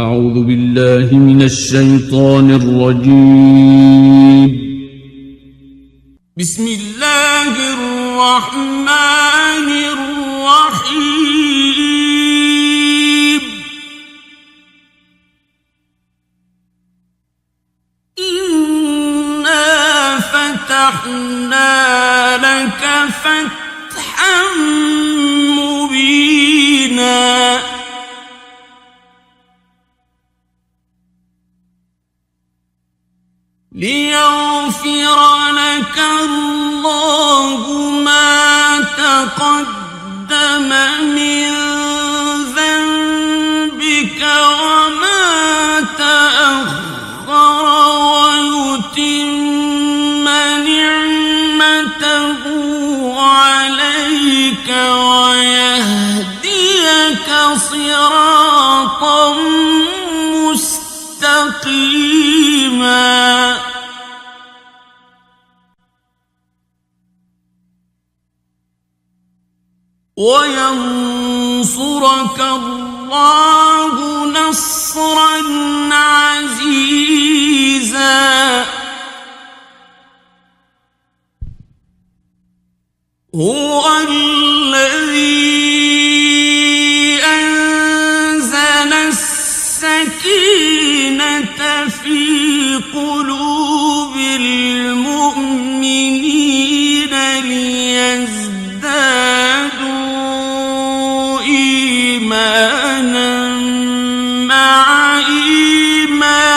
أعوذ بالله من الشيطان الرجيم. بسم الله الرحمن الرحيم. إنا فتحنا لك فتحا مبينا ليغفر لك الله ما تقدم من ذنبك وما تأخر ويتم نعمته عليك ويهديك صراطا مستقيما وينصرك الله نصرا عزيزا. هو الذي أنزل السكينة في قلوب المؤمنين ليزدادوا إيمانا مع إيمانهم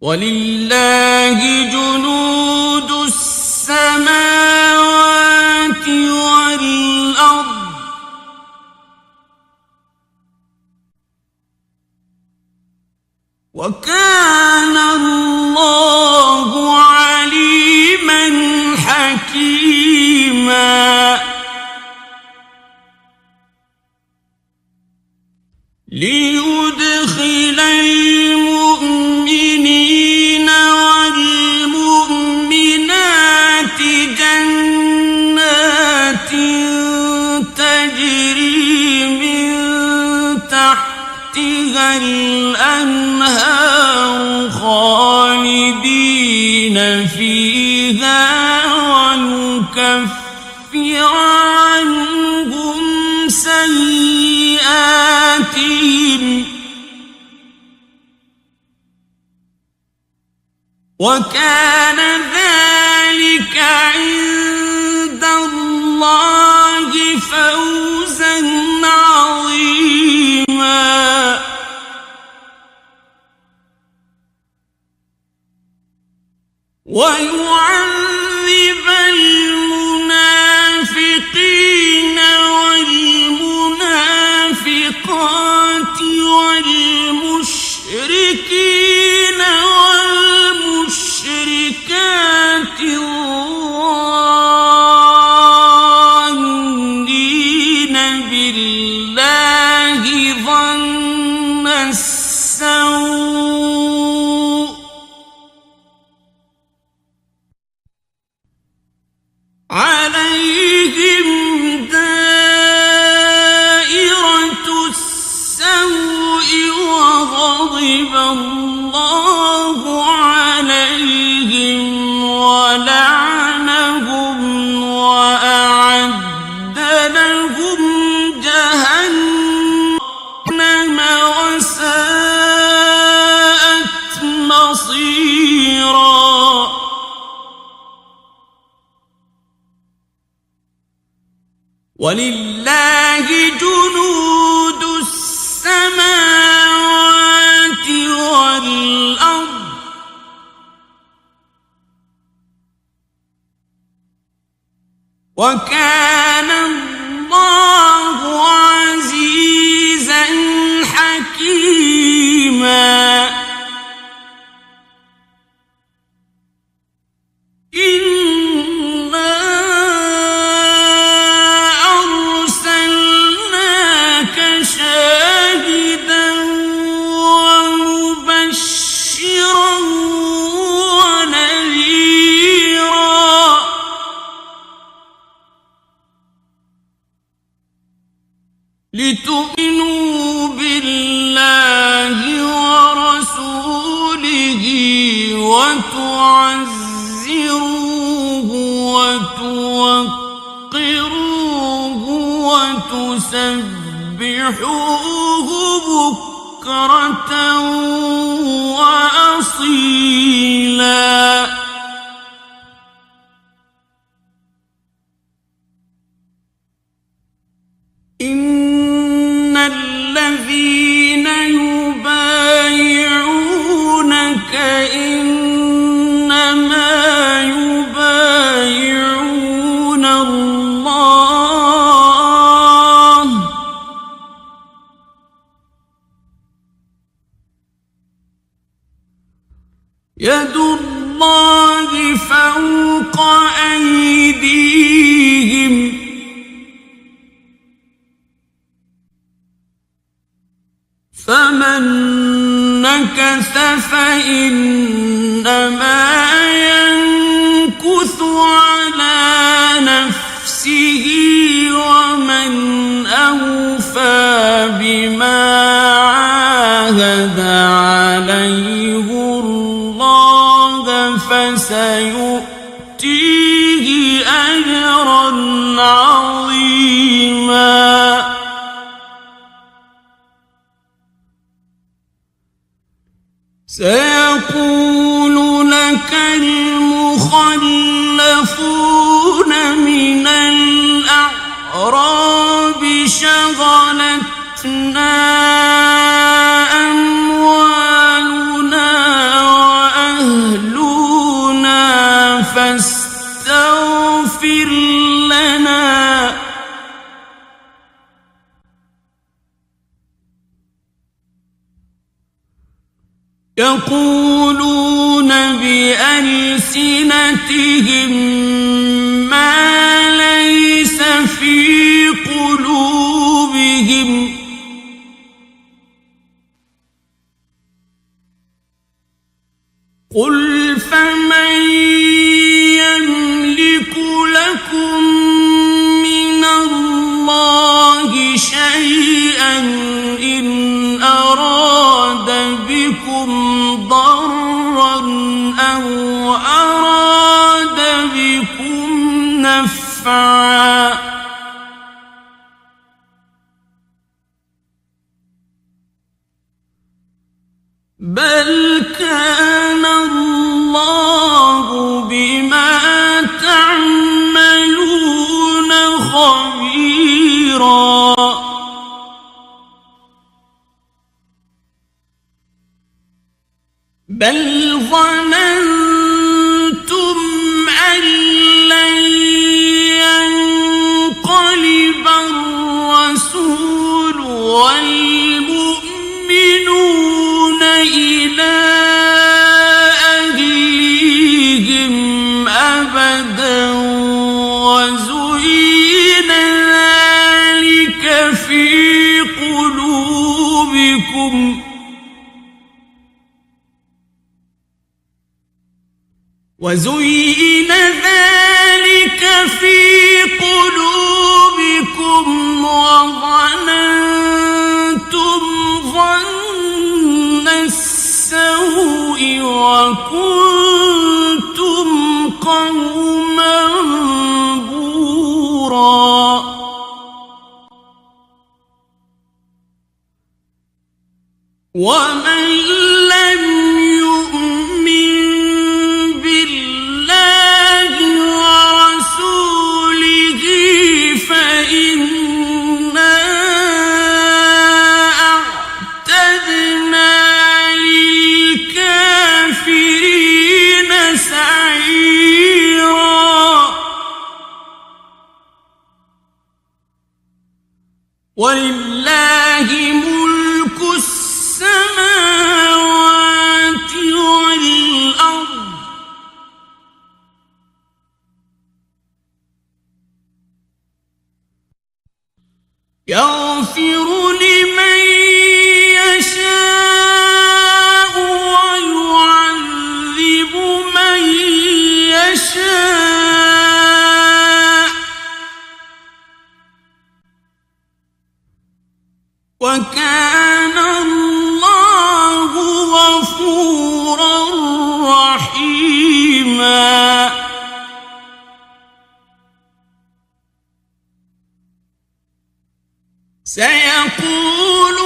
ولله جنود السماوات والأرض وكان الله عليما حكيما. ليدخل المؤمنين والمؤمنات جنات تجري من تحتها الأنهار خالدين فيها ويكفر عنهم سيئاتهم وكان ذلك عند الله فوزا عظيما. ويعذب المنافقين والمنافقات والمشركين والمشركات الظانين بالله ظن السوء عليهم دائرة السوء وغضب الله عليهم ولعنهم وأعد لهم جهنم وساءت مصيرا. ولله جنود السماوات والأرض وكان الله عزيزا حكيما. شاهدا ومبشرا ونذيرا لتؤمنوا بالله ورسوله وتعزروه وتوقروه وتسبحوه بكرة وأصيلا إن الذين يبايعونك إنما يبايعون الله يد الله فوق أيديهم فمن نكث فإنما ينكث على نفسه ومن أوفى بما عاهد عليه الله فسيؤتيه أجرا عظيما سيقول لك المخلفون من الأعراب شغلتنا أموالنا وأهلنا فاستغفر لنا يقولون بألسنتهم ما ليس في قلوبهم قل فمن يملك لكم من الله شيئا إن أراد بكم ضرا أو أراد بكم نفعا بل كان الله بما تعملون خبيرا بل ظننتم أن لن ينقلب الرسول والمؤمنون إلى أهليهم أبدا وزين ذلك في قلوبكم وزين ذلك في قلوبكم وظننتم ظن السوء وكنتم قوما بورا ومن لم يؤمن بالله ورسوله فإنا أعتدنا للكافرين سعيرا ولله ملك السماوات والأرض يغفر لمن يشاء ويعذب من يشاء وكان الله غفورا رحيما سيقول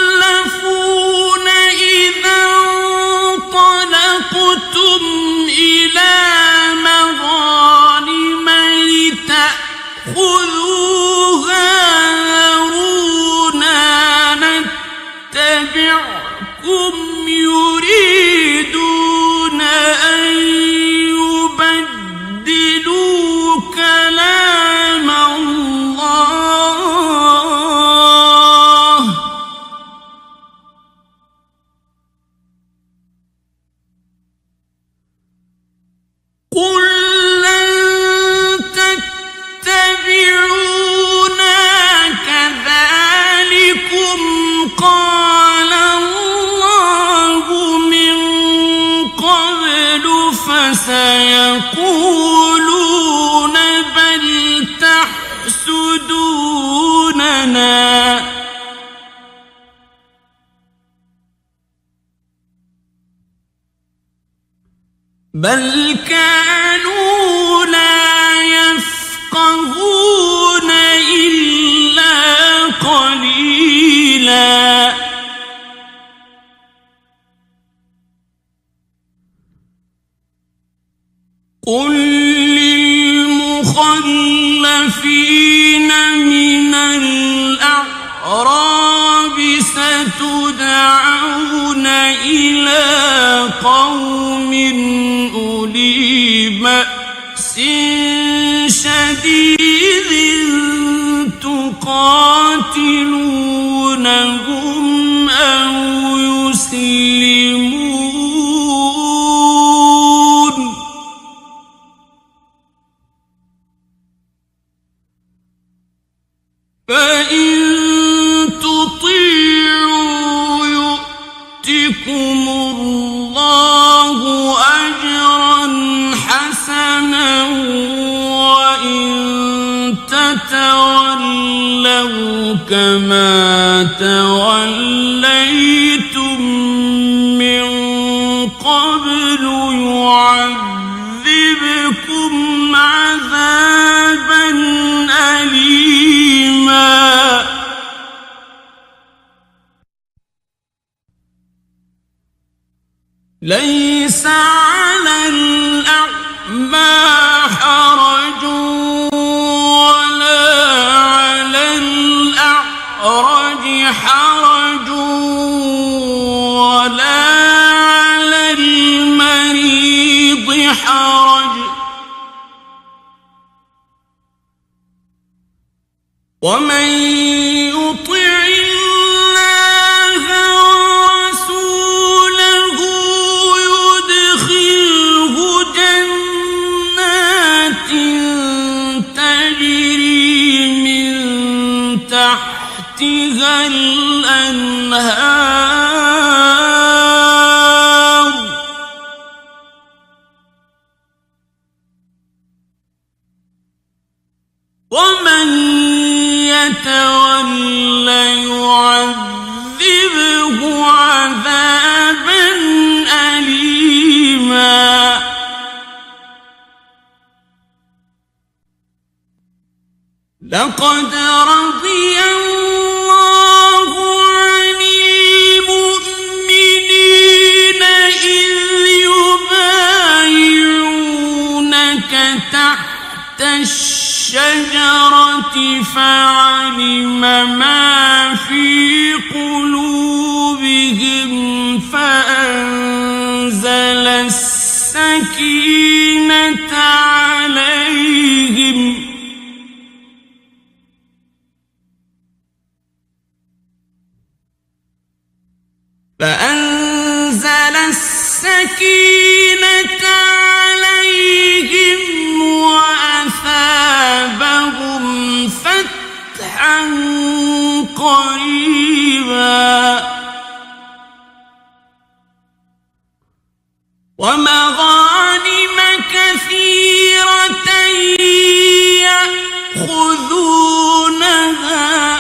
المخلفون إذا انطلقتم إلى مغانم لتأخذوها ذرونا نتبعكم يريدون أن يبدلوا كلام الله قل لن تتبعونا كذلكم قال الله من قبل فسيقولون بل تحسدوننا بل كانوا لا يفقهون إلا قليلا قل للمخلفين من الأعراب ستدعون إلى قوم أولي بأس شديد تقاتلونهم أو يسلمون فإن تطيعوا يؤتكم الله أجرا حسنا وإن تتولوا كما توليتم من قبل يعذبكم عذابا أليما ليس على الأعمى حرج ولا على الأعرج حرج ولا على المريض حرج ومن يطع الله ورسوله يدخله جنات تجري من تحتها الأنهار ومن يتولى يعذبه عذابا أليما لقد رضي الله عن المؤمنين إذ يبايعونك تحت الشجرة فعلم ما في قلوبهم فأنزل السكينة عليهم وأثابهم فتحا قريبا ومغانم كثيرة يأخذونها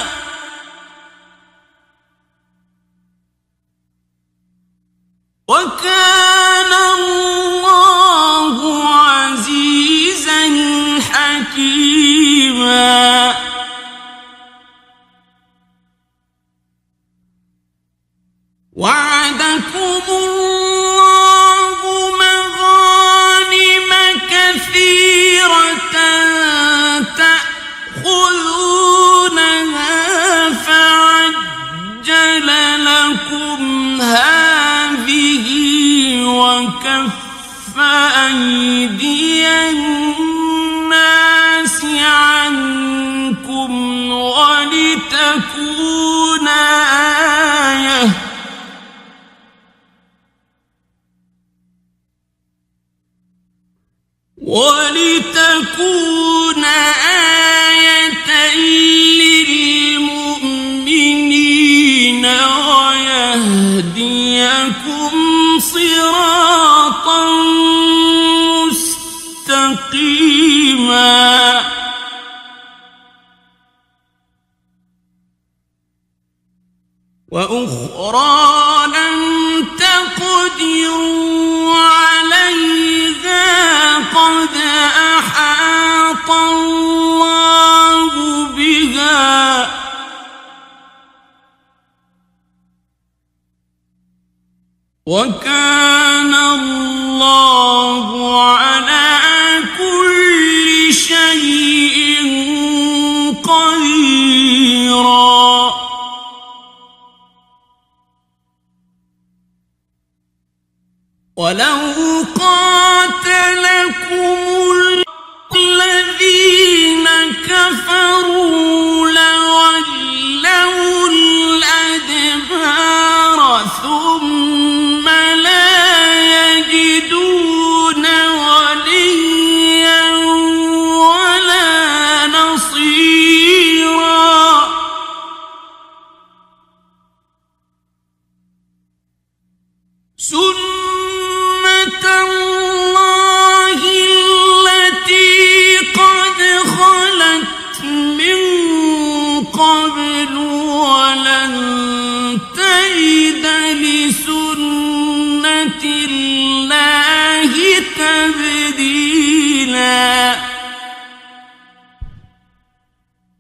عليما وأخرى لم تقدروا عليها قد أحاط الله بها وكان الله على كل شيء قديرا ولو قاتلكم الذين كفروا لولوا الأدبار ثم لا يجدون وليا ولا نصيرا سنة الله التي قد خلت من قبل ولن تجد لسنة الله تبديلا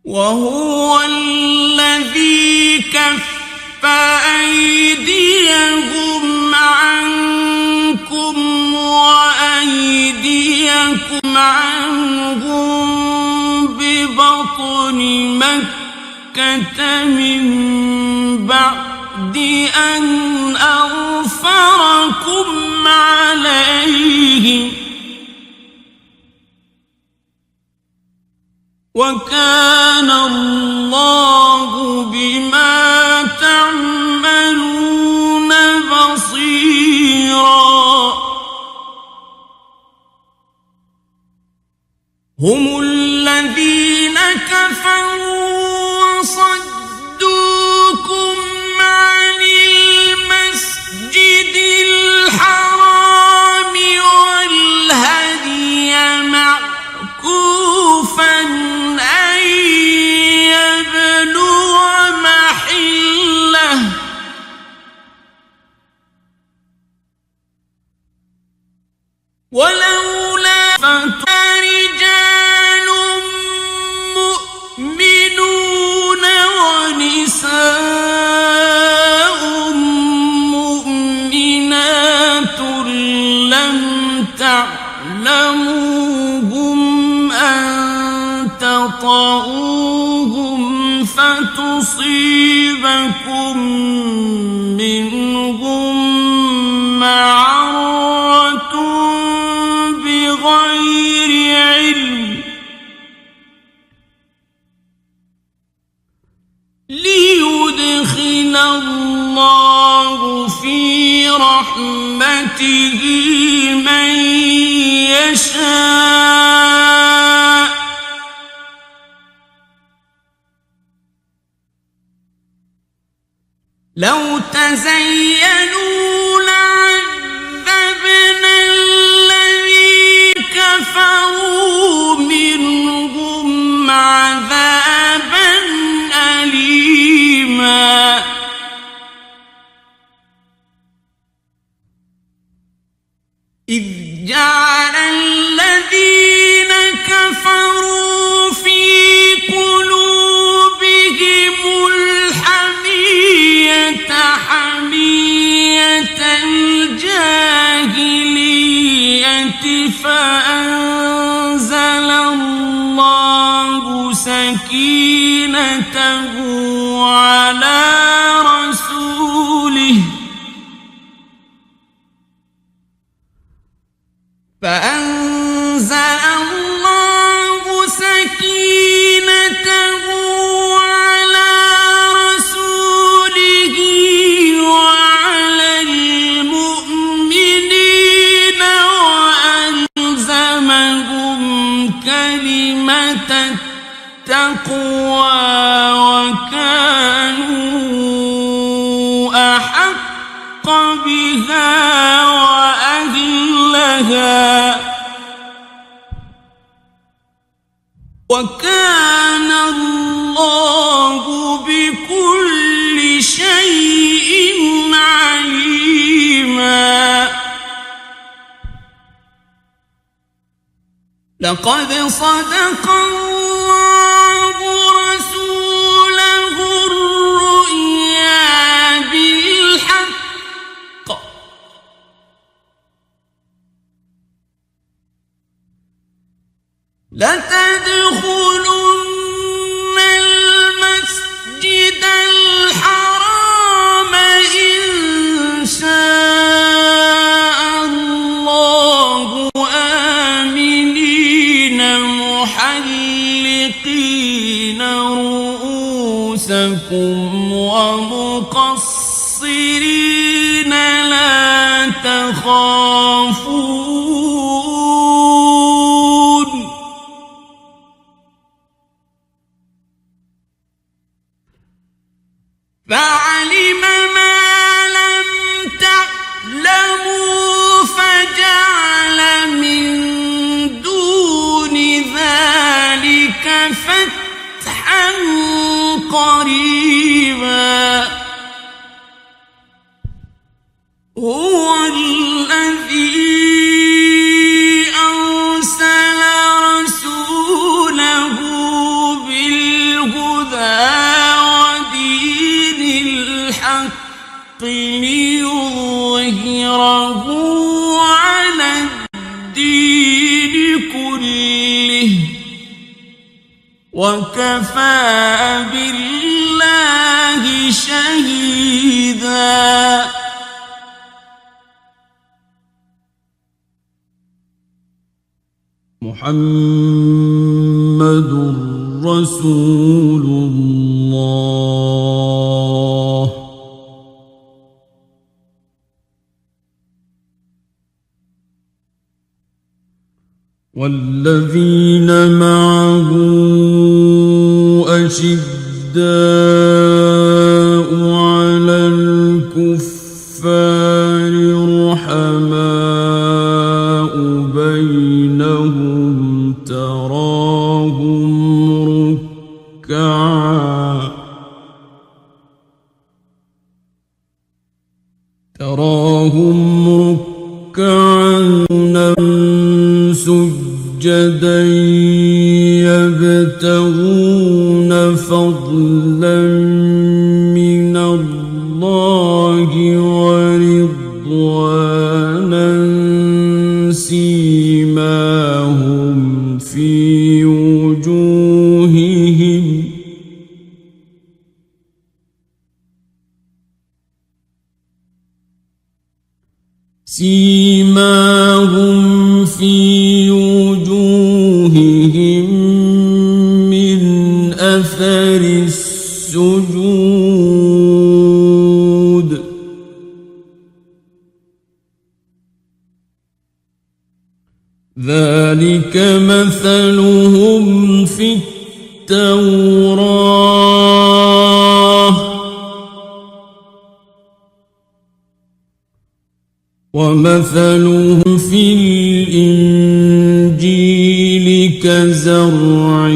وهو الذي كف أيديهم عنكم وأيديكم عنهم ببطن مكة من بعد أن أظفركم عليهم وكان الله بما تعملون بصيرا هم الذين كفروا وصدوكم عن المسجد الحرام والهدي معكوفا أن يبلغ محله ولولا رجال مؤمنون ونساء مؤمنات لم تعلموهم أن تطؤوهم فتصيبكم منهم معرة بغير علم ليدخل الله في رحمته من يشاء لو تزينوا لعذبنا الذين كفروا منهم عذابا أليما إذ جعل الذين كفروا في قلوبهم الحمية حمية الجاهلية فأنزل الله سكينته على رسوله فأنزل الله سكينته على رسوله وعلى المؤمنين وألزمهم كلمة التقوى وكانوا أحق بها وأهلها وكان الله بكل شيء عليما لقد صدق الله رسوله الرؤيا بالحق لتدخلن المسجد الحرام إن شاء الله آمنين محلقين رؤوسكم ومقصرين لا تخافون فعلم ما لم تعلموا فجعل من دون ذلك فتحا قريبا هو الذي أرسل رسوله بالهدى ودين الحق ليظهره على الدين كله وكفى بالله شهيدا محمد رسول الله والذين معه أشداء على الكفار رحماء بينهم تراهم ركعا سجدا يبتغون فضلا من الله ورضوانا سيماهم في وجوههم من أثر السجود ذلك مثلهم في التوراة ومثلهم في الإنجيل كزرع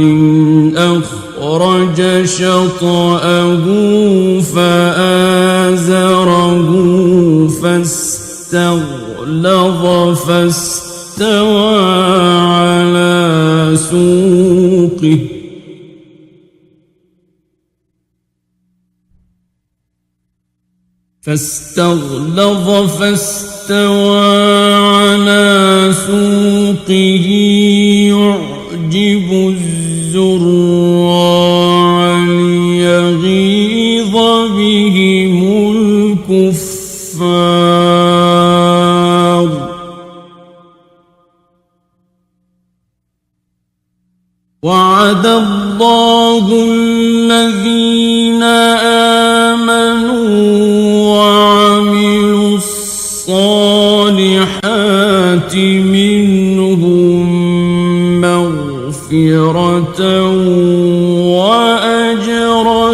أخرج شطأه فآزره فاستغلظ فاستوى على سوقه يعجب الزراع ليغيظ بهم الكفار وعد الله الذين آمنوا وعملوا الصالحات منهم مغفرة وأجرا